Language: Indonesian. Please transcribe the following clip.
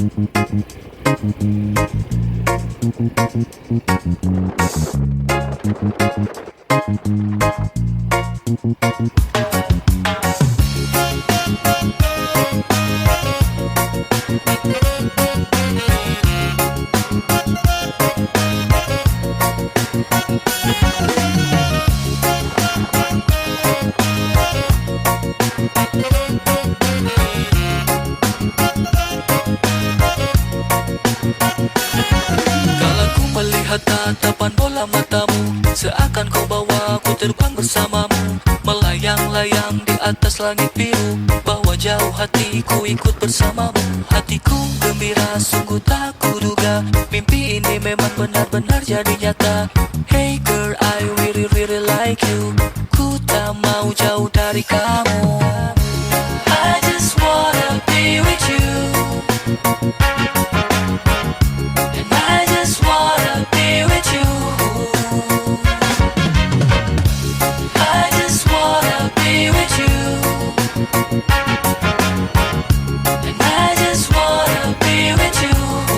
Kala ku melihat tatapan bola matamu, seakan kau bawa ku terbang bersamamu, melayang-layang di atas langit biru. Bawa jauh hatiku ikut bersamamu. Hatiku gembira, sungguh tak kuduga mimpi ini memang benar-benar jadi nyata. Hey girl, I really really like you. Ku tak mau jauh dari kau.